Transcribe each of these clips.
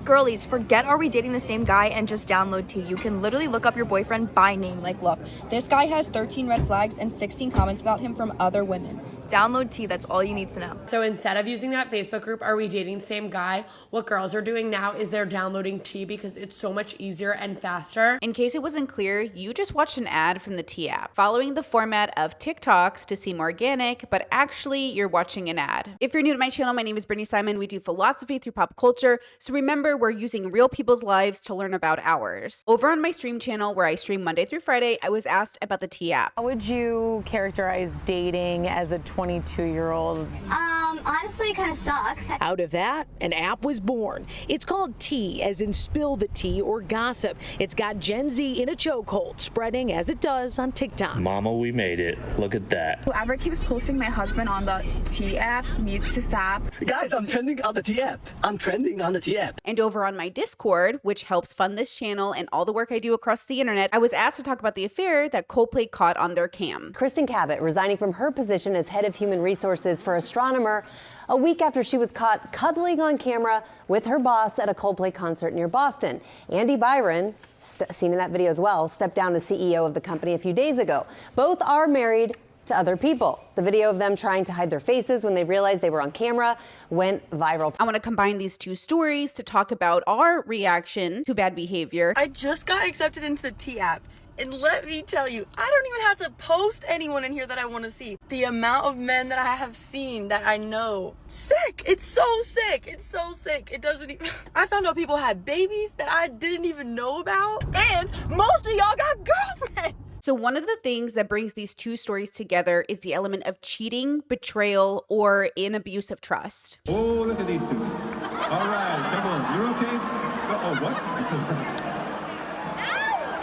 Girlies, forget Are We Dating the Same Guy and just download T. You can literally look up your boyfriend by name. Like, look, this guy has 13 red flags and 16 comments about him from other women. Download T, that's all you need to know. So instead of using that Facebook group, Are We Dating the Same Guy, what girls are doing now is they're downloading T because it's so much easier and faster. In case it wasn't clear, you just watched an ad from the T app, following the format of TikToks to seem organic, but actually you're watching an ad. If you're new to my channel, my name is Brittany Simon. We do philosophy through pop culture, so remember, we're using real people's lives to learn about ours. Over on my stream channel, where I stream Monday through Friday, I was asked about the T app. How would you characterize dating as a 22-year-old? Honestly, it kind of sucks. Out of that, an app was born. It's called Tea, as in spill the tea or gossip. It's got Gen Z in a chokehold, spreading as it does on TikTok. Mama, we made it. Look at that. Whoever keeps posting my husband on the T app needs to stop. Guys, I'm trending on the T app. I'm trending on the T app. And over on my Discord, which helps fund this channel and all the work I do across the internet, I was asked to talk about the affair that Coldplay caught on their cam. Kristen Cabot resigning from her position as head of human resources for Astronomer a week after she was caught cuddling on camera with her boss at a Coldplay concert near Boston. Andy Byron, seen in that video as well, stepped down as CEO of the company a few days ago. Both are married to other people. The video of them trying to hide their faces when they realized they were on camera went viral. I want to combine these two stories to talk about our reaction to bad behavior. I just got accepted into the T app. And let me tell you, I don't even have to post anyone in here that I want to see. The amount of men that I have seen that I know, sick. It's so sick. It's so sick. It doesn't even, I found out people had babies that I didn't even know about. And most of y'all got girlfriends. So one of the things that brings these two stories together is the element of cheating, betrayal, or an abuse of trust. Oh, look at these two. All right, come on. You're okay? Oh, what?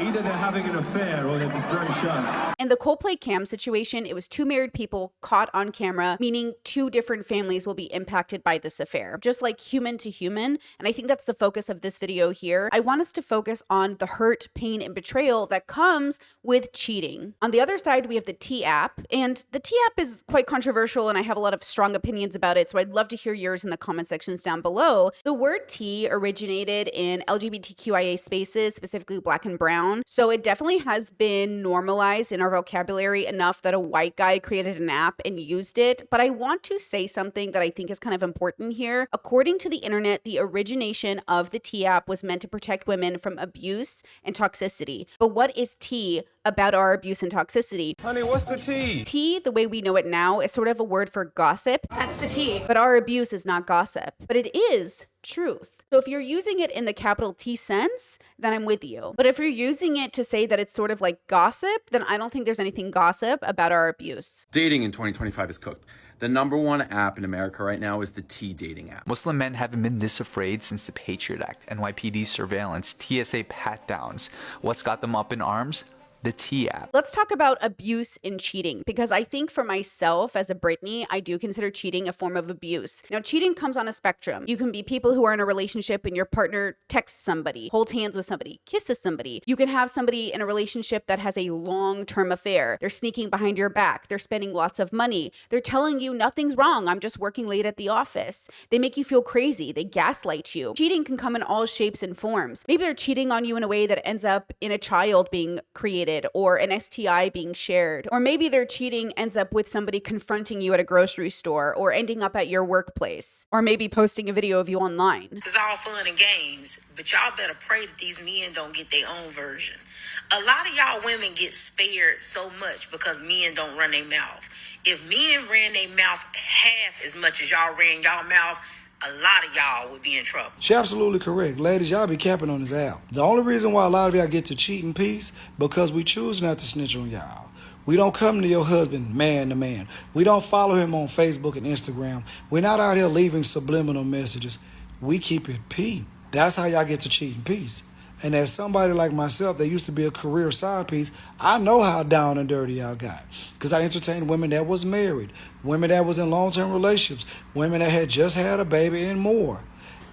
Either they're having an affair or they're just very shy. In the Coldplay cam situation, it was two married people caught on camera, meaning two different families will be impacted by this affair, just like human to human. And I think that's the focus of this video here. I want us to focus on the hurt, pain, and betrayal that comes with cheating. On the other side, we have the T app, and the T app is quite controversial, and I have a lot of strong opinions about it, so I'd love to hear yours in the comment sections down below. The word T originated in LGBTQIA spaces, specifically Black and brown. So it definitely has been normalized in our vocabulary enough that a white guy created an app and used it. But I want to say something that I think is kind of important here. According to the internet, the origination of the T app was meant to protect women from abuse and toxicity. But what is T about our abuse and toxicity? Honey, what's the tea? Tea, the way we know it now, is sort of a word for gossip. That's the T. But our abuse is not gossip. But it is truth. So if you're using it in the capital T sense, then I'm with you. But if you're using it to say that it's sort of like gossip, then I don't think there's anything gossip about our abuse. Dating in 2025 is cooked. The #1 app in America right now is the T dating app. Muslim men haven't been this afraid since the Patriot Act, NYPD surveillance, TSA pat-downs. What's got them up in arms? The T app. Let's talk about abuse and cheating, because I think for myself as a Brittany, I do consider cheating a form of abuse. Now, cheating comes on a spectrum. You can be people who are in a relationship and your partner texts somebody, holds hands with somebody, kisses somebody. You can have somebody in a relationship that has a long-term affair. They're sneaking behind your back. They're spending lots of money. They're telling you nothing's wrong. I'm just working late at the office. They make you feel crazy. They gaslight you. Cheating can come in all shapes and forms. Maybe they're cheating on you in a way that ends up in a child being created, or an STI being shared. Or maybe their cheating ends up with somebody confronting you at a grocery store, or ending up at your workplace, or maybe posting a video of you online. It's all fun and games, but y'all better pray that these men don't get their own version. A lot of y'all women get spared so much because men don't run their mouth. If men ran their mouth half as much as y'all ran y'all mouth, a lot of y'all would be in trouble. She's absolutely correct. Ladies, y'all be capping on this app. The only reason why a lot of y'all get to cheat in peace, because we choose not to snitch on y'all. We don't come to your husband man to man. We don't follow him on Facebook and Instagram. We're not out here leaving subliminal messages. We keep it P. That's how y'all get to cheat in peace. And as somebody like myself that used to be a career side piece, I know how down and dirty y'all got. Because I entertained women that was married, women that was in long-term relationships, women that had just had a baby, and more.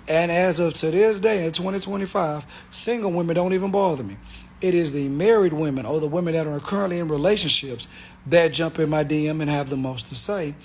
And as of to this day in 2025, single women don't even bother me. It is the married women or the women that are currently in relationships that jump in my DM and have the most to say.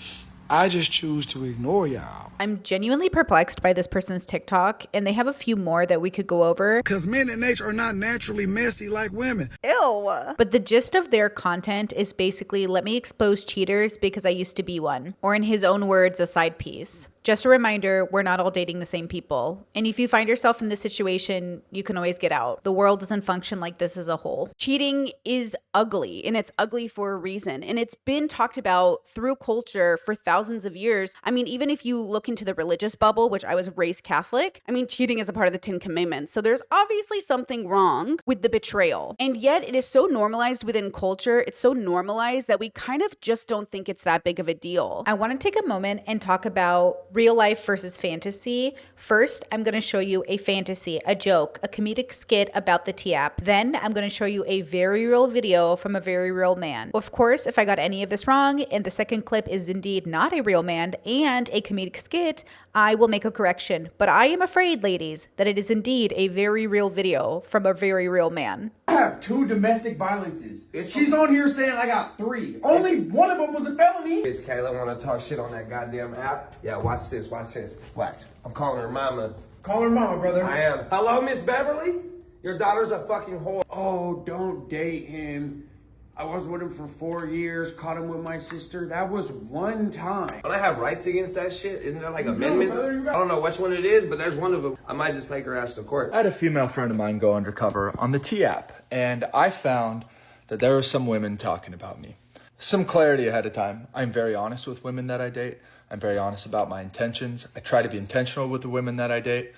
I just choose to ignore y'all. I'm genuinely perplexed by this person's TikTok, and they have a few more that we could go over. Because men in nature are not naturally messy like women. Ew. But the gist of their content is basically, let me expose cheaters because I used to be one. Or in his own words, a side piece. Just a reminder, we're not all dating the same people. And if you find yourself in this situation, you can always get out. The world doesn't function like this as a whole. Cheating is ugly, and it's ugly for a reason. And it's been talked about through culture for thousands of years. I mean, even if you look into the religious bubble, which I was raised Catholic, I mean, cheating is a part of the 10 Commandments. So there's obviously something wrong with the betrayal. And yet it is so normalized within culture. It's so normalized that we kind of just don't think it's that big of a deal. I want to take a moment and talk about real life versus fantasy. First, I'm going to show you a fantasy, a joke, a comedic skit about the T-app. Then I'm going to show you a very real video from a very real man. Of course, if I got any of this wrong and the second clip is indeed not a real man and a comedic skit, I will make a correction. But I am afraid, ladies, that it is indeed a very real video from a very real man. I have 2 domestic violences. She's on here saying I got 3. Only one of them was a felony. Bitch, Kayla wanna talk shit on that goddamn app? Yeah, watch this, watch. I'm calling her mama. Call her mama, brother. I am. Hello, Miss Beverly? Your daughter's a fucking whore. Oh, don't date him. I was with him for 4 years, caught him with my sister. That was one time. Don't I have rights against that shit? Isn't there like amendments? I don't know which one it is, but there's one of them. I might just take her ass to court. I had a female friend of mine go undercover on the T-app, and I found that there were some women talking about me. Some clarity ahead of time. I'm very honest with women that I date. I'm very honest about my intentions. I try to be intentional with the women that I date.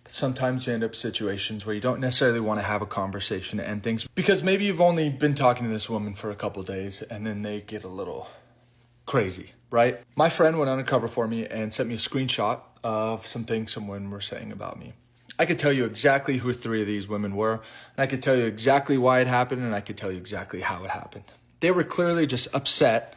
But sometimes you end up situations where you don't necessarily want to have a conversation to end things because maybe you've only been talking to this woman for a couple of days and then they get a little crazy, right? My friend went undercover for me and sent me a screenshot of some things some women were saying about me. I could tell you exactly who 3 of these women were, and I could tell you exactly why it happened, and I could tell you exactly how it happened. They were clearly just upset.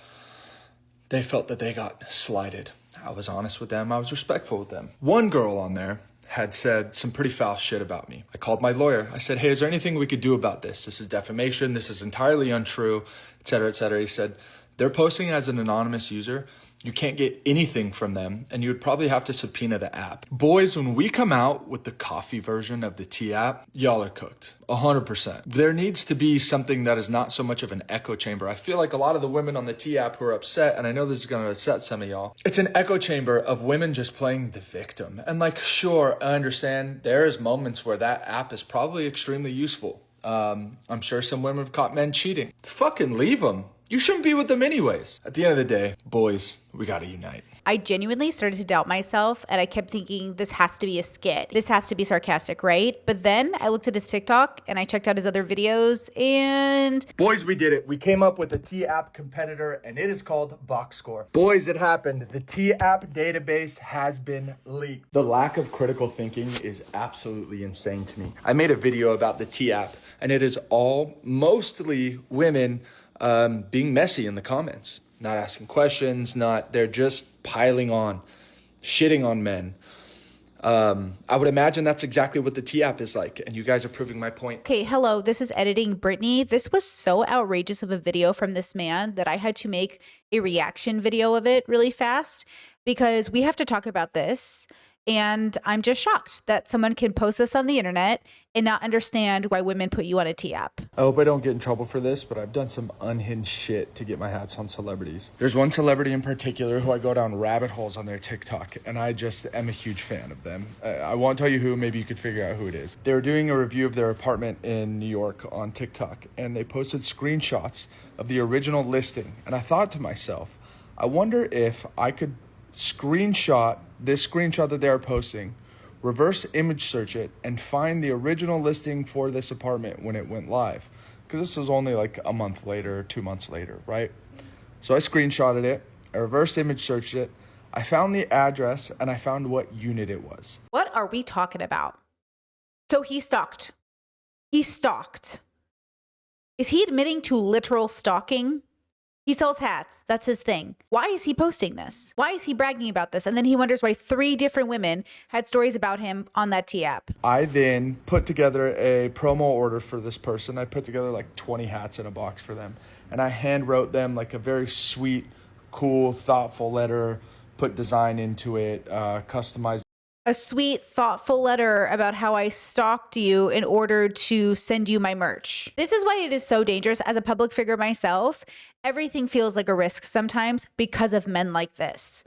They felt that they got slighted. I was honest with them. I was respectful with them. One girl on there had said some pretty foul shit about me. I called my lawyer. I said, hey, is there anything we could do about this? This is defamation. This is entirely untrue, et cetera, et cetera. He said, they're posting as an anonymous user. You can't get anything from them, and you would probably have to subpoena the app. Boys, when we come out with the coffee version of the T-app, y'all are cooked, 100%. There needs to be something that is not so much of an echo chamber. I feel like a lot of the women on the T-app who are upset, and I know this is going to upset some of y'all, it's an echo chamber of women just playing the victim. And like, sure, I understand there is moments where that app is probably extremely useful. I'm sure some women have caught men cheating. Fucking leave them. You shouldn't be with them anyways. At the end of the day, boys, we gotta unite. I genuinely started to doubt myself, and I kept thinking, this has to be a skit. This has to be sarcastic, right? But then I looked at his TikTok and I checked out his other videos and... Boys, we did it. We came up with a T-app competitor and it is called Box Score. Boys, it happened. The T-app database has been leaked. The lack of critical thinking is absolutely insane to me. I made a video about the T-app and it is all mostly women being messy in the comments, not asking questions, they're just piling on, shitting on men. I would imagine that's exactly what the T-app is like, and you guys are proving my point. Okay, hello, this is Editing Brittany. This was so outrageous of a video from this man that I had to make a reaction video of it really fast because we have to talk about this. And I'm just shocked that someone can post this on the internet and not understand why women put you on a T-app. I hope I don't get in trouble for this, but I've done some unhinged shit to get my hats on celebrities. There's one celebrity in particular who I go down rabbit holes on their TikTok, and I just am a huge fan of them. I won't tell you who, maybe you could figure out who it is. They were doing a review of their apartment in New York on TikTok, and they posted screenshots of the original listing. And I thought to myself, I wonder if I could screenshot this screenshot that they are posting, reverse image search it, and find the original listing for this apartment when it went live. Because this was only like a month later, 2 months later, right? So I screenshotted it, I reverse image searched it, I found the address, and I found what unit it was. What are we talking about? So he stalked. He stalked. Is he admitting to literal stalking? He sells hats. That's his thing. Why is he posting this? Why is he bragging about this? And then he wonders why 3 different women had stories about him on that T-app. I then put together a promo order for this person. I put together like 20 hats in a box for them. And I hand wrote them like a very sweet, cool, thoughtful letter, put design into it, customized. A sweet, thoughtful letter about how I stalked you in order to send you my merch. This is why it is so dangerous. As a public figure myself, everything feels like a risk sometimes because of men like this.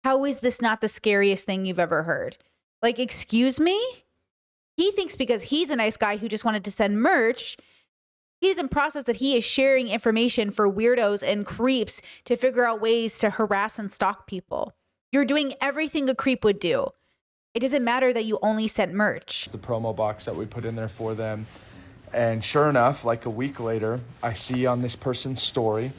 How is this not the scariest thing you've ever heard? Like, excuse me? He thinks because he's a nice guy who just wanted to send merch, he doesn't process that he is sharing information for weirdos and creeps to figure out ways to harass and stalk people. You're doing everything a creep would do. It doesn't matter that you only sent merch. The promo box that we put in there for them. And sure enough, like a week later, I see on this person's story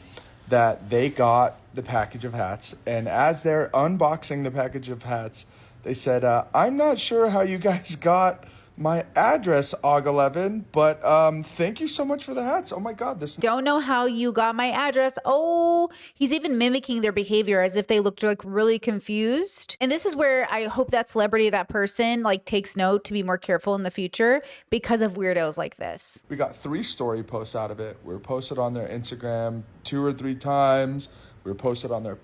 that they got the package of hats. And as they're unboxing the package of hats, they said, I'm not sure how you guys got my address, Og11, but thank you so much for the hats. Oh my God, this. Don't know how you got my address. Oh, he's even mimicking their behavior as if they looked like really confused. And this is where I hope that celebrity, that person, like takes note to be more careful in the future because of weirdos like this. We got 3 story posts out of it. We were posted on their Instagram 2 or 3 times. We were posted on their,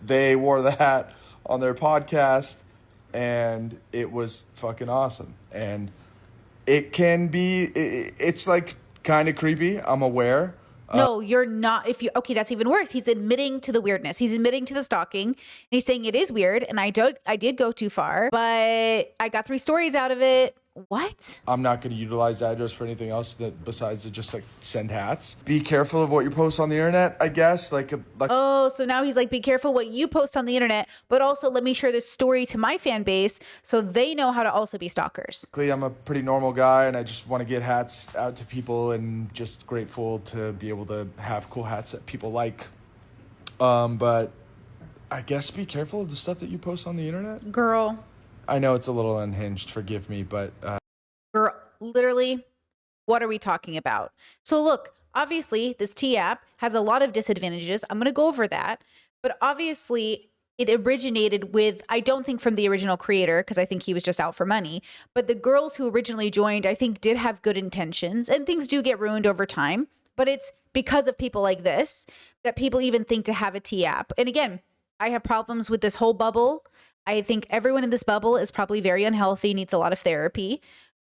they wore the hat on their podcast. And it was fucking awesome. And it can be, it's like kind of creepy. I'm aware. No, you're not. Okay, that's even worse. He's admitting to the weirdness. He's admitting to the stalking. And he's saying it is weird. And I did go too far, but I got 3 stories out of it. What? I'm not going to utilize the address for anything else besides to just like send hats. Be careful of what you post on the internet, I guess. Oh, so now he's like, be careful what you post on the internet, but also let me share this story to my fan base so they know how to also be stalkers. I'm a pretty normal guy and I just want to get hats out to people and just grateful to be able to have cool hats that people like. But I guess be careful of the stuff that you post on the internet. Girl. I know it's a little unhinged, forgive me, but... Girl, literally, what are we talking about? So look, obviously, this T app has a lot of disadvantages. I'm going to go over that. But obviously, it originated with, I don't think from the original creator, because I think he was just out for money. But the girls who originally joined, I think, did have good intentions. And things do get ruined over time. But it's because of people like this that people even think to have a T app. And again, I have problems with this whole bubble. I think everyone in this bubble is probably very unhealthy, needs a lot of therapy.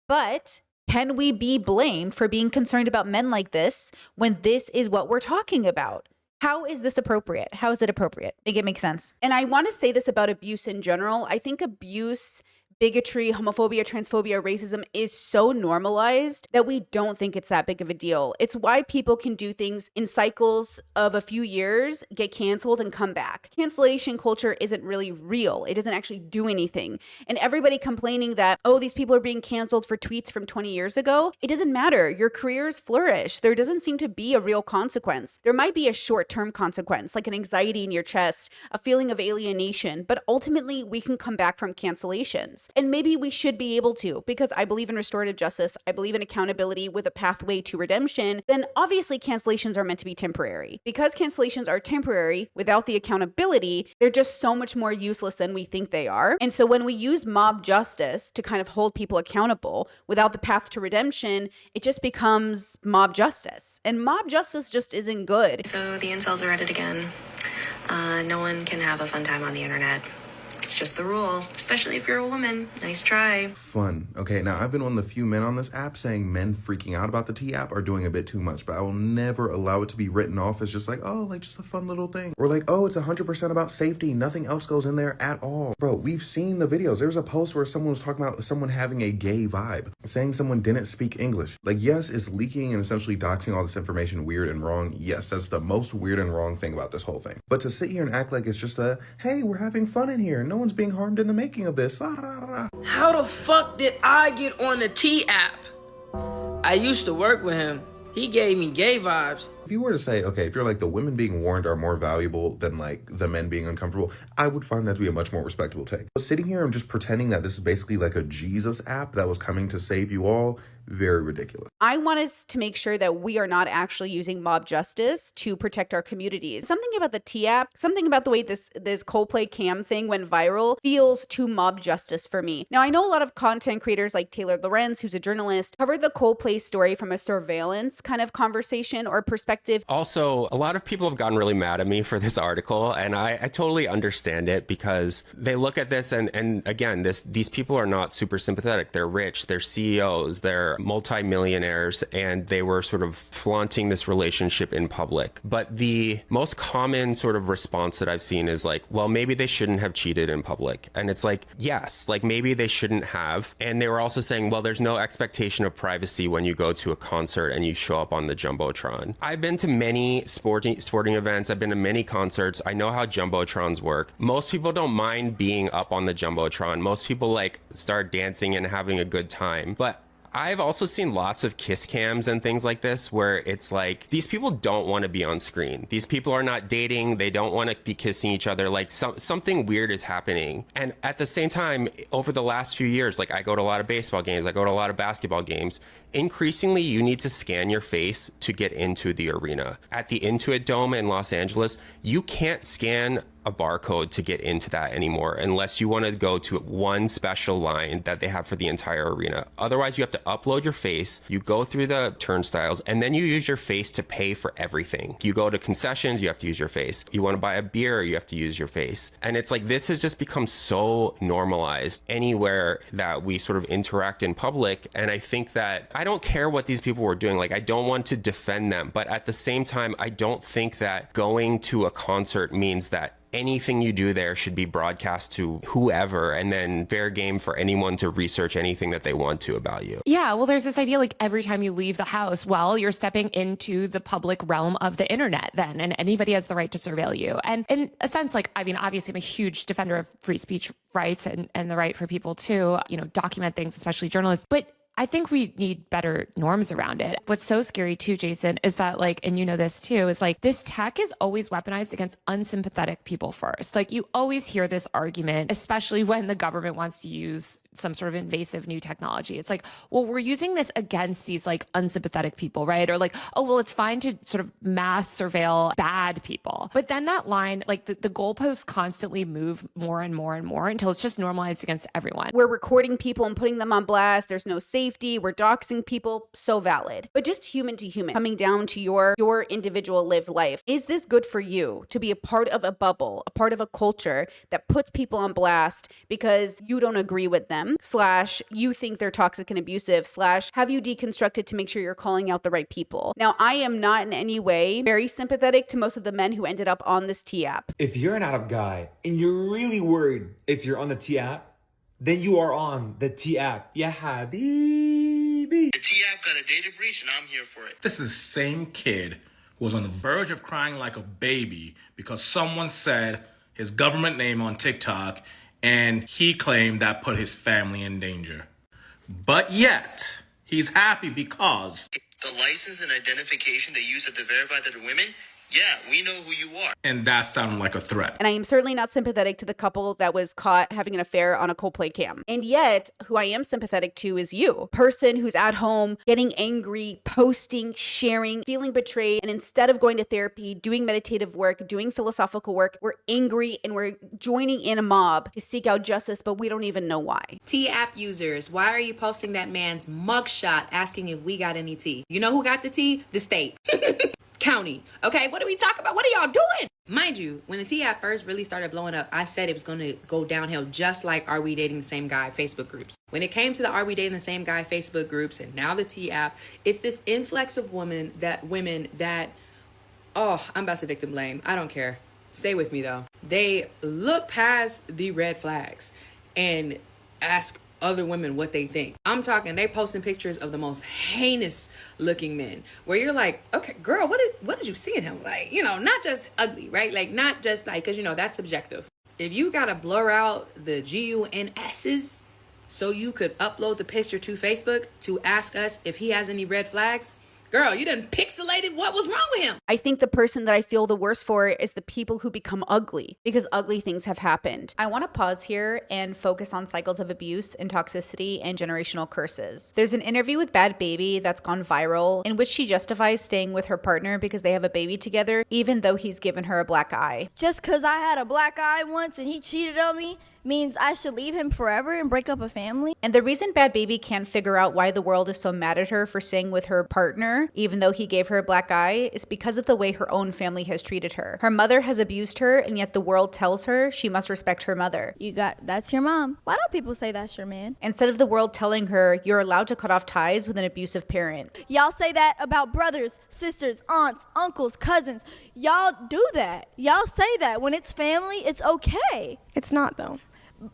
But can we be blamed for being concerned about men like this when this is what we're talking about? How is this appropriate? How is it appropriate? Make it make sense. And I want to say this about abuse in general. I think abuse, bigotry, homophobia, transphobia, racism is so normalized that we don't think it's that big of a deal. It's why people can do things in cycles of a few years, get canceled and come back. Cancellation culture isn't really real. It doesn't actually do anything. And everybody complaining that, oh, these people are being canceled for tweets from 20 years ago, it doesn't matter. Your careers flourish. There doesn't seem to be a real consequence. There might be a short-term consequence, like an anxiety in your chest, a feeling of alienation, but ultimately we can come back from cancellations. And maybe we should be able to, because I believe in restorative justice. I believe in accountability with a pathway to redemption. Then obviously cancellations are meant to be temporary. Because cancellations are temporary without the accountability, they're just so much more useless than we think they are. And so when we use mob justice to kind of hold people accountable without the path to redemption, it just becomes mob justice. And mob justice just isn't good. So the incels are at it again. No one can have a fun time on the internet. It's just the rule, especially if you're a woman. Nice try. Fun. Okay, now I've been one of the few men on this app saying men freaking out about the T app are doing a bit too much, but I will never allow it to be written off as just like, oh, like just a fun little thing. Or like, oh, it's 100% about safety. Nothing else goes in there at all. Bro, we've seen the videos. There was a post where someone was talking about someone having a gay vibe, saying someone didn't speak English. Like, yes, it's leaking and essentially doxing all this information weird and wrong. Yes, that's the most weird and wrong thing about this whole thing. But to sit here and act like it's just a, hey, we're having fun in here. No one's being harmed in the making of this. How the fuck did I get on the T app? I used to work with him. He gave me gay vibes. If you were to say, okay, if you're like the women being warned are more valuable than like the men being uncomfortable, I would find that to be a much more respectable take. But sitting here and just pretending that this is basically like a Jesus app that was coming to save you all, very ridiculous. I want us to make sure that we are not actually using mob justice to protect our communities. Something about the T app, something about the way this Coldplay cam thing went viral feels too mob justice for me. Now, I know a lot of content creators like Taylor Lorenz, who's a journalist, covered the Coldplay story from a surveillance kind of conversation or perspective? Also, a lot of people have gotten really mad at me for this article, and I totally understand it, because they look at this and again, these people are not super sympathetic. They're rich, they're CEOs, they're multimillionaires, and they were sort of flaunting this relationship in public. But the most common sort of response that I've seen is like, well, maybe they shouldn't have cheated in public. And it's like, yes, like maybe they shouldn't have. And they were also saying, well, there's no expectation of privacy when you go to a concert and you show up on the Jumbotron. I've been to many sporting events. I've been to many concerts. I know how Jumbotrons work. Most people don't mind being up on the Jumbotron. Most people like start dancing and having a good time. But I've also seen lots of kiss cams and things like this where it's like, these people don't want to be on screen. These people are not dating. They don't want to be kissing each other. Like something weird is happening. And at the same time, over the last few years, like I go to a lot of baseball games, I go to a lot of basketball games. Increasingly, you need to scan your face to get into the arena. At the Intuit Dome in Los Angeles, you can't scan a barcode to get into that anymore unless you want to go to one special line that they have for the entire arena. Otherwise, you have to upload your face, you go through the turnstiles, and then you use your face to pay for everything. You go to concessions, you have to use your face. You want to buy a beer, you have to use your face. And it's like, this has just become so normalized anywhere that we sort of interact in public. And I think that I don't care what these people were doing. Like, I don't want to defend them, but at the same time, I don't think that going to a concert means that anything you do there should be broadcast to whoever, and then fair game for anyone to research anything that they want to about you. Yeah, well, there's this idea like every time you leave the house, well, you're stepping into the public realm of the internet then, and anybody has the right to surveil you. And in a sense, like, I mean, obviously I'm a huge defender of free speech rights and the right for people to, document things, especially journalists. But I think we need better norms around it. What's so scary too, Jason, is that like, and you know this too, is like this tech is always weaponized against unsympathetic people first. Like you always hear this argument, especially when the government wants to use some sort of invasive new technology. It's like, well, we're using this against these like unsympathetic people, right? Or like, oh, well, it's fine to sort of mass surveil bad people. But then that line, like the goalposts constantly move more and more and more until it's just normalized against everyone. We're recording people and putting them on blast. There's no safety. We're doxing people. So valid. But just human to human, coming down to your individual lived life. Is this good for you to be a part of a bubble, a part of a culture that puts people on blast because you don't agree with them, / you think they're toxic and abusive, / have you deconstructed to make sure you're calling out the right people? Now, I am not in any way very sympathetic to most of the men who ended up on this T app. If you're an Arab guy and you're really worried if you're on the T app, then you are on the T app. Yeah, habibi. The T app got a data breach and I'm here for it. This is the same kid who was on the verge of crying like a baby because someone said his government name on TikTok and he claimed that put his family in danger. But yet, he's happy because the license and identification they use to verify that they're women, yeah, we know who you are. And that sounded like a threat. And I am certainly not sympathetic to the couple that was caught having an affair on a Coldplay cam. And yet, who I am sympathetic to is you. Person who's at home, getting angry, posting, sharing, feeling betrayed. And instead of going to therapy, doing meditative work, doing philosophical work, we're angry and we're joining in a mob to seek out justice, but we don't even know why. T-app users, why are you posting that man's mugshot asking if we got any tea? You know who got the tea? The state. County. Okay, what do we talk about? What are y'all doing? Mind you, when the T-app first really started blowing up, I said it was going to go downhill just like Are We Dating the Same Guy Facebook groups. When it came to the Are We Dating the Same Guy Facebook groups and now the T-app, it's this influx of women that, oh, I'm about to victim blame. I don't care. Stay with me though. They look past the red flags and ask other women what they think. I'm talking, they posting pictures of the most heinous looking men where you're like, okay, girl, what did you see in him? Like, not just ugly, right? Like, not just like, because that's subjective. If you gotta blur out the GUNS's so you could upload the picture to Facebook to ask us if he has any red flags, girl, you done pixelated what was wrong with him. I think the person that I feel the worst for is the people who become ugly because ugly things have happened. I want to pause here and focus on cycles of abuse and toxicity and generational curses. There's an interview with Bad Baby that's gone viral in which she justifies staying with her partner because they have a baby together, even though he's given her a black eye. Just because I had a black eye once and he cheated on me means I should leave him forever and break up a family. And the reason Bad Baby can't figure out why the world is so mad at her for staying with her partner, even though he gave her a black eye, is because of the way her own family has treated her. Her mother has abused her, and yet the world tells her she must respect her mother. That's your mom. Why don't people say that's your man? Instead of the world telling her you're allowed to cut off ties with an abusive parent. Y'all say that about brothers, sisters, aunts, uncles, cousins. Y'all do that. Y'all say that. When it's family, it's okay. It's not, though.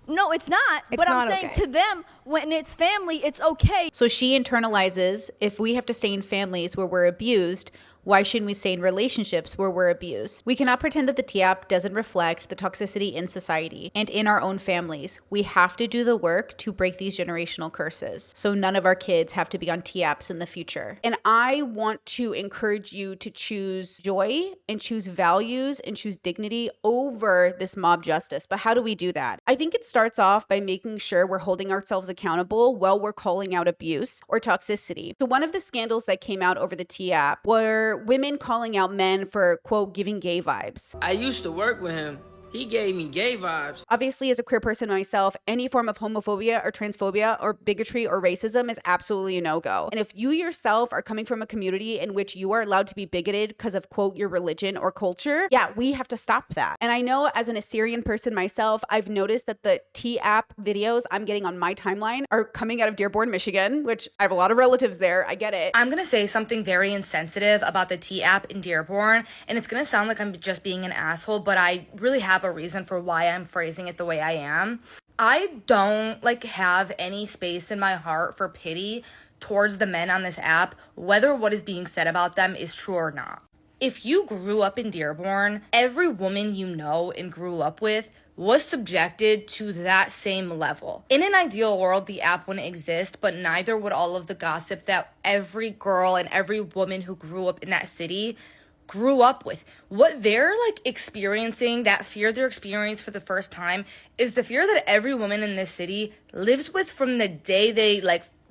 No, it's not. It's but not I'm saying okay. to them, when it's family, it's okay. So she internalizes, if we have to stay in families where we're abused, why shouldn't we stay in relationships where we're abused? We cannot pretend that the TAP doesn't reflect the toxicity in society and in our own families. We have to do the work to break these generational curses so none of our kids have to be on TAPs in the future. And I want to encourage you to choose joy and choose values and choose dignity over this mob justice. But how do we do that? I think it starts off by making sure we're holding ourselves accountable while we're calling out abuse or toxicity. So one of the scandals that came out over the TAP were women calling out men for, quote, giving gay vibes. I used to work with him. He gave me gay vibes. Obviously, as a queer person myself, any form of homophobia or transphobia or bigotry or racism is absolutely a no-go. And if you yourself are coming from a community in which you are allowed to be bigoted because of, quote, your religion or culture, yeah, we have to stop that. And I know as an Assyrian person myself, I've noticed that the T-app videos I'm getting on my timeline are coming out of Dearborn, Michigan, which I have a lot of relatives there. I get it. I'm going to say something very insensitive about the T-app in Dearborn, and it's going to sound like I'm just being an asshole, but I really have a reason for why I'm phrasing it the way I am. I don't have any space in my heart for pity towards the men on this app, whether what is being said about them is true or not. If you grew up in Dearborn, every woman you know and grew up with was subjected to that same level. In an ideal world, the app wouldn't exist, but neither would all of the gossip that every girl and every woman who grew up in that city grew up with. What they're experiencing, that fear they're experiencing for the first time, is the fear that every woman in this city lives with from the day they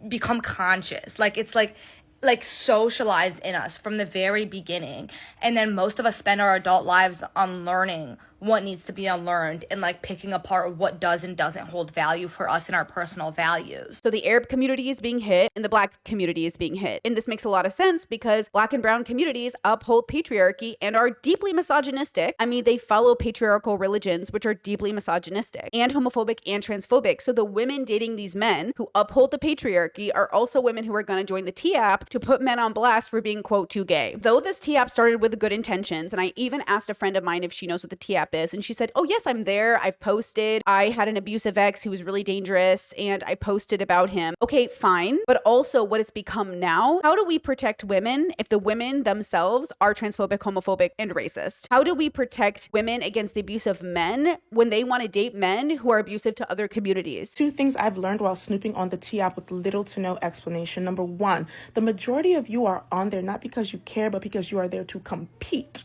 become conscious. It's socialized in us from the very beginning. And then most of us spend our adult lives unlearning what needs to be unlearned and picking apart what does and doesn't hold value for us in our personal values. So the Arab community is being hit and the Black community is being hit. And this makes a lot of sense because Black and brown communities uphold patriarchy and are deeply misogynistic. I mean, they follow patriarchal religions, which are deeply misogynistic and homophobic and transphobic. So the women dating these men who uphold the patriarchy are also women who are going to join the T-app to put men on blast for being, quote, too gay. Though this T-app started with good intentions, and I even asked a friend of mine if she knows what the T-app is, and she said, oh yes, I'm there. I've posted. I had an abusive ex who was really dangerous, and I posted about him. Okay, fine. But also what it's become now, how do we protect women if the women themselves are transphobic, homophobic, and racist? How do we protect women against the abuse of men when they want to date men who are abusive to other communities? Two things I've learned while snooping on the T-app with little to no explanation. Number one, the majority of you are on there not because you care, but because you are there to compete.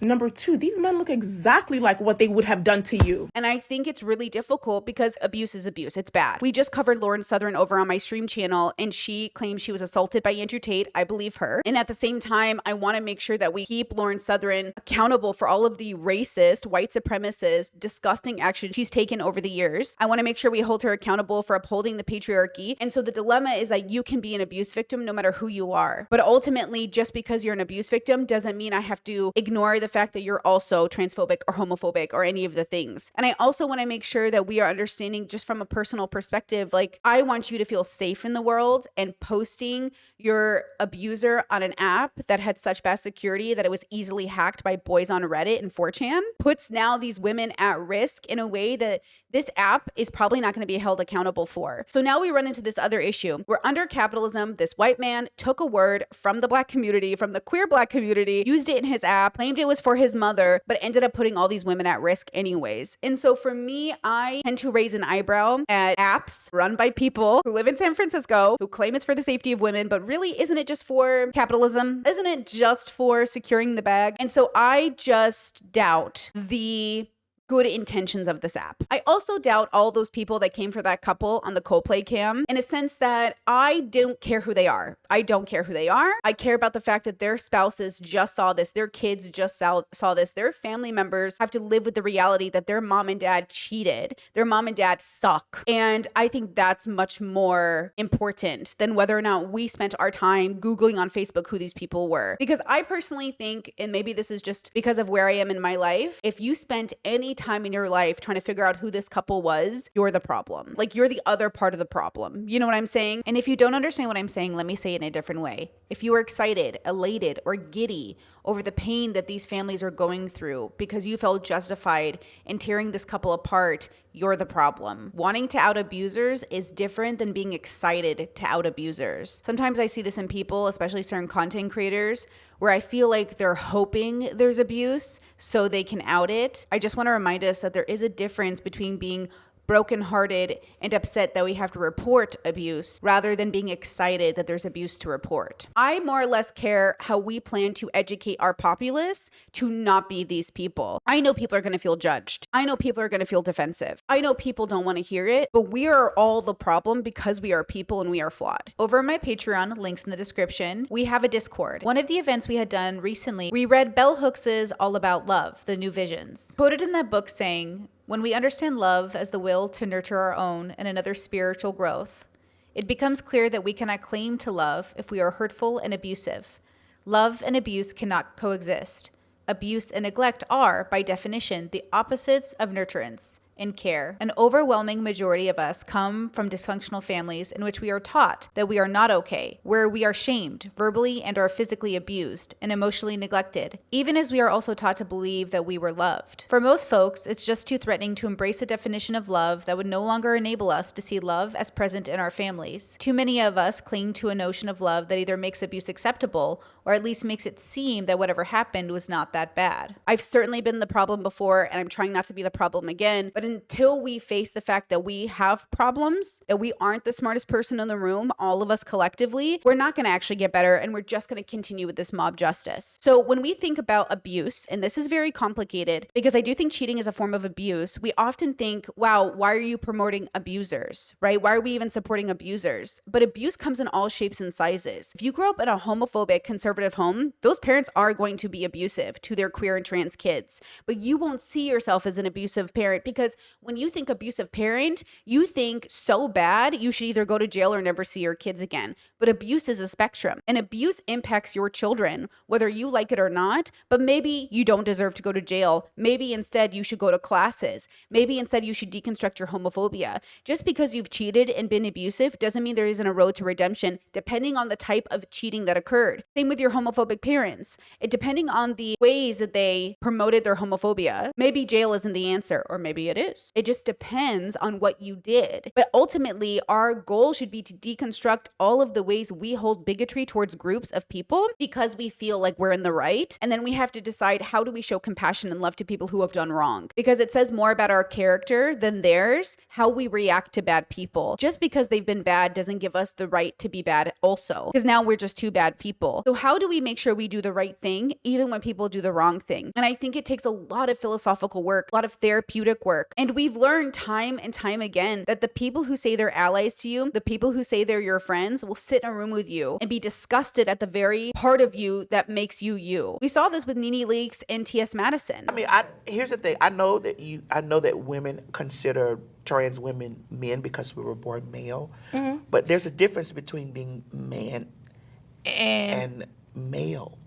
Number two, these men look exactly like what they would have done to you. And I think it's really difficult because abuse is abuse. It's bad. We just covered Lauren Southern over on my stream channel, and she claims she was assaulted by Andrew Tate. I believe her. And at the same time, I want to make sure that we keep Lauren Southern accountable for all of the racist, white supremacist, disgusting action she's taken over the years. I want to make sure we hold her accountable for upholding the patriarchy. And so the dilemma is that you can be an abuse victim no matter who you are. But ultimately, just because you're an abuse victim doesn't mean I have to ignore the fact that you're also transphobic or homophobic or any of the things. And I also want to make sure that we are understanding just from a personal perspective, I want you to feel safe in the world, and posting your abuser on an app that had such bad security that it was easily hacked by boys on Reddit and 4chan puts now these women at risk in a way that this app is probably not going to be held accountable for. So now we run into this other issue. We're under capitalism. This white man took a word from the Black community, from the queer Black community, used it in his app, claimed it was for his mother, but ended up putting all these women at risk anyways. And so for me, I tend to raise an eyebrow at apps run by people who live in San Francisco, who claim it's for the safety of women, but really, isn't it just for capitalism? Isn't it just for securing the bag? And so I just doubt the good intentions of this app. I also doubt all those people that came for that couple on the Coldplay cam, in a sense that I don't care who they are. I don't care who they are. I care about the fact that their spouses just saw this, their kids just saw this, their family members have to live with the reality that their mom and dad cheated, their mom and dad suck. And I think that's much more important than whether or not we spent our time Googling on Facebook who these people were. Because I personally think, and maybe this is just because of where I am in my life, if you spent any time in your life trying to figure out who this couple was, you're the problem. Like, you're the other part of the problem. You know what I'm saying? And if you don't understand what I'm saying, let me say it in a different way. If you are excited, elated, or giddy over the pain that these families are going through because you felt justified in tearing this couple apart, you're the problem. Wanting to out abusers is different than being excited to out abusers. Sometimes I see this in people, especially certain content creators, where I feel like they're hoping there's abuse so they can out it. I just want to remind us that there is a difference between being brokenhearted and upset that we have to report abuse rather than being excited that there's abuse to report. I more or less care how we plan to educate our populace to not be these people. I know people are going to feel judged. I know people are going to feel defensive. I know people don't want to hear it, but we are all the problem because we are people and we are flawed. Over on my Patreon, links in the description, we have a Discord. One of the events we had done recently, we read Bell Hooks's All About Love, The New Visions. Quoted in that book saying, "When we understand love as the will to nurture our own and another's spiritual growth, it becomes clear that we cannot claim to love if we are hurtful and abusive. Love and abuse cannot coexist. Abuse and neglect are, by definition, the opposites of nurturance and care. An overwhelming majority of us come from dysfunctional families in which we are taught that we are not okay, where we are shamed, verbally and or physically abused, and emotionally neglected, even as we are also taught to believe that we were loved. For most folks, it's just too threatening to embrace a definition of love that would no longer enable us to see love as present in our families. Too many of us cling to a notion of love that either makes abuse acceptable or at least makes it seem that whatever happened was not that bad. I've certainly been the problem before, and I'm trying not to be the problem again, but until we face the fact that we have problems, that we aren't the smartest person in the room, all of us collectively, we're not going to actually get better, and we're just going to continue with this mob justice. So when we think about abuse, and this is very complicated because I do think cheating is a form of abuse, we often think, wow, why are you promoting abusers, right? Why are we even supporting abusers? But abuse comes in all shapes and sizes. If you grow up in a homophobic, conservative home, those parents are going to be abusive to their queer and trans kids, but you won't see yourself as an abusive parent because when you think abusive parent, you think so bad you should either go to jail or never see your kids again. But abuse is a spectrum, and abuse impacts your children, whether you like it or not. But maybe you don't deserve to go to jail. Maybe instead you should go to classes. Maybe instead you should deconstruct your homophobia. Just because you've cheated and been abusive doesn't mean there isn't a road to redemption, depending on the type of cheating that occurred. Same with your homophobic parents. Depending on the ways that they promoted their homophobia, maybe jail isn't the answer, or maybe it is. It just depends on what you did. But ultimately, our goal should be to deconstruct all of the ways we hold bigotry towards groups of people because we feel like we're in the right. And then we have to decide, how do we show compassion and love to people who have done wrong? Because it says more about our character than theirs, how we react to bad people. Just because they've been bad doesn't give us the right to be bad also, because now we're just two bad people. So how do we make sure we do the right thing even when people do the wrong thing? And I think it takes a lot of philosophical work, a lot of therapeutic work. And we've learned time and time again that the people who say they're allies to you, the people who say they're your friends, will sit in a room with you and be disgusted at the very part of you that makes you you. We saw this with Nene Leakes and T.S. Madison. I mean, here's the thing. I know that women consider trans women men because we were born male, but there's a difference between being man and male.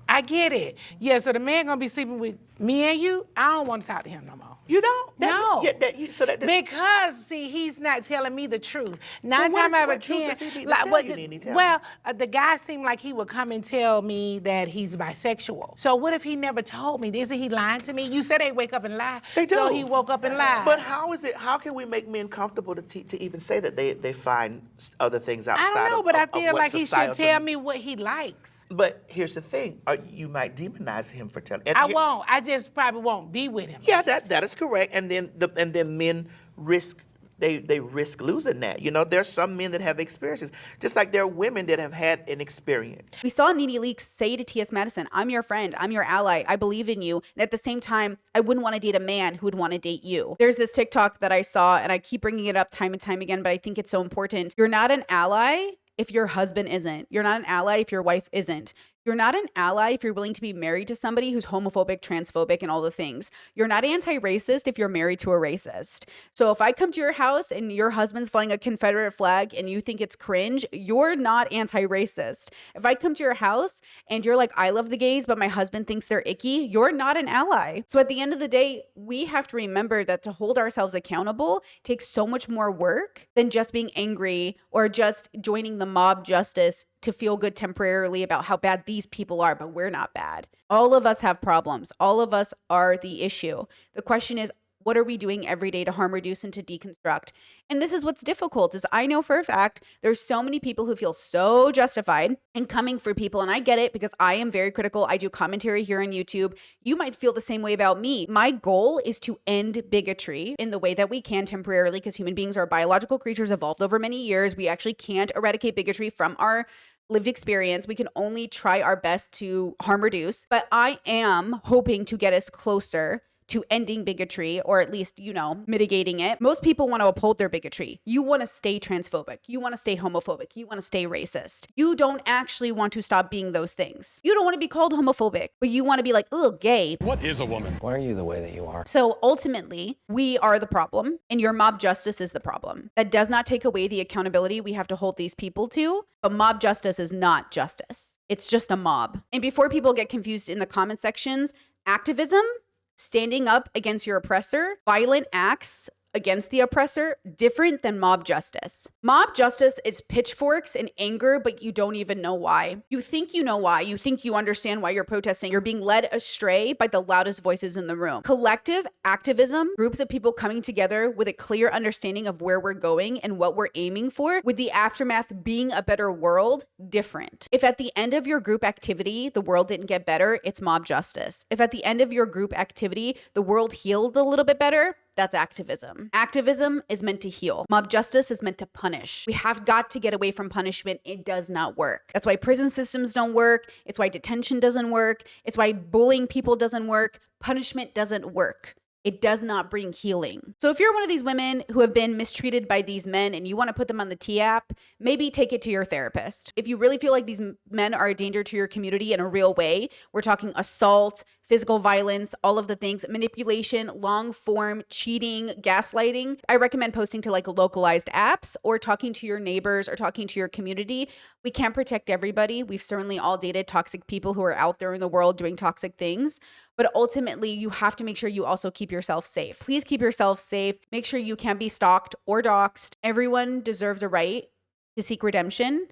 I get it. Yeah, so the man gonna be sleeping with me and you, I don't want to talk to him no more. You don't? No. Because, see, he's not telling me the truth. Well, 9 times out of truth 10, does he need to tell you, Nene? Tell me. the guy seemed like he would come and tell me that he's bisexual. So what if he never told me? Isn't he lying to me? You said they wake up and lie. They do. So he woke up and lied. But how can we make men comfortable to even say that they find other things outside? I don't know, but I feel like he should tell me what he likes. But here's the thing: you might demonize him for telling. I won't. I just probably won't be with him. Yeah, that is correct. And then men risk they risk losing that. You know, there's some men that have experiences, just like there are women that have had an experience. We saw Nene Leakes say to T.S. Madison, I'm your friend, I'm your ally, I believe in you. And at the same time, I wouldn't want to date a man who would want to date you. There's this TikTok that I saw, and I keep bringing it up time and time again, but I think it's so important. You're not an ally if your husband isn't. You're not an ally if your wife isn't. You're not an ally if you're willing to be married to somebody who's homophobic, transphobic, and all the things. You're not anti-racist if you're married to a racist. So if I come to your house and your husband's flying a Confederate flag and you think it's cringe, you're not anti-racist. If I come to your house and you're like, I love the gays, but my husband thinks they're icky, you're not an ally. So at the end of the day, we have to remember that to hold ourselves accountable takes so much more work than just being angry or just joining the mob justice to feel good temporarily about how bad these people are, but we're not bad. All of us have problems. All of us are the issue. The question is, what are we doing every day to harm reduce and to deconstruct? And this is what's difficult is I know for a fact there's so many people who feel so justified in coming for people. And I get it because I am very critical. I do commentary here on YouTube. You might feel the same way about me. My goal is to end bigotry in the way that we can temporarily because human beings are biological creatures evolved over many years. We actually can't eradicate bigotry from our lived experience. We can only try our best to harm reduce, but I am hoping to get us closer to ending bigotry, or at least, mitigating it. Most people want to uphold their bigotry. You want to stay transphobic. You want to stay homophobic. You want to stay racist. You don't actually want to stop being those things. You don't want to be called homophobic, but you want to be like, ugh, gay. What is a woman? Why are you the way that you are? So ultimately, we are the problem, and your mob justice is the problem. That does not take away the accountability we have to hold these people to, but mob justice is not justice. It's just a mob. And before people get confused in the comment sections, activism, standing up against your oppressor, violent acts against the oppressor, different than mob justice. Mob justice is pitchforks and anger, but you don't even know why. You think you know why. You think you understand why you're protesting. You're being led astray by the loudest voices in the room. Collective activism, groups of people coming together with a clear understanding of where we're going and what we're aiming for, with the aftermath being a better world, different. If at the end of your group activity, the world didn't get better, it's mob justice. If at the end of your group activity, the world healed a little bit better, that's activism. Activism is meant to heal. Mob justice is meant to punish. We have got to get away from punishment. It does not work. That's why prison systems don't work. It's why detention doesn't work. It's why bullying people doesn't work. Punishment doesn't work. It does not bring healing. So if you're one of these women who have been mistreated by these men and you want to put them on the T app, maybe take it to your therapist. If you really feel like these men are a danger to your community in a real way, we're talking assault, physical violence, all of the things, manipulation, long form, cheating, gaslighting, I recommend posting to like localized apps or talking to your neighbors or talking to your community. We can't protect everybody. We've certainly all dated toxic people who are out there in the world doing toxic things. But ultimately, you have to make sure you also keep yourself safe. Please keep yourself safe. Make sure you can't be stalked or doxxed. Everyone deserves a right to seek redemption.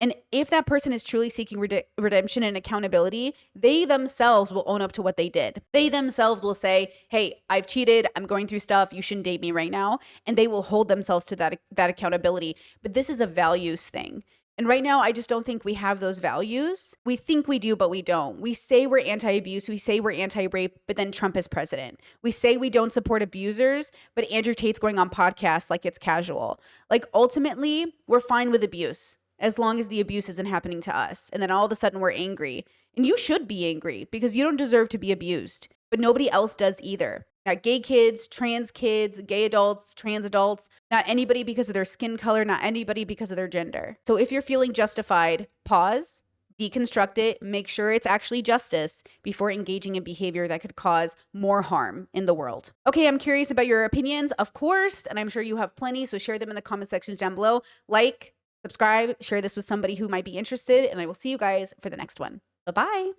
And if that person is truly seeking redemption and accountability, they themselves will own up to what they did. They themselves will say, hey, I've cheated. I'm going through stuff. You shouldn't date me right now. And they will hold themselves to that accountability. But this is a values thing. And right now, I just don't think we have those values. We think we do, but we don't. We say we're anti-abuse. We say we're anti-rape, but then Trump is president. We say we don't support abusers, but Andrew Tate's going on podcasts like it's casual. Like ultimately, we're fine with abuse as long as the abuse isn't happening to us. And then all of a sudden we're angry. And you should be angry because you don't deserve to be abused, but nobody else does either. Not gay kids, gay adults, trans adults, not anybody because of their skin color, not anybody because of their gender. So if you're feeling justified, pause, deconstruct it, make sure it's actually justice before engaging in behavior that could cause more harm in the world. Okay, I'm curious about your opinions, of course, and I'm sure you have plenty, so share them in the comment sections down below. Like, subscribe, share this with somebody who might be interested, and I will see you guys for the next one. Bye-bye.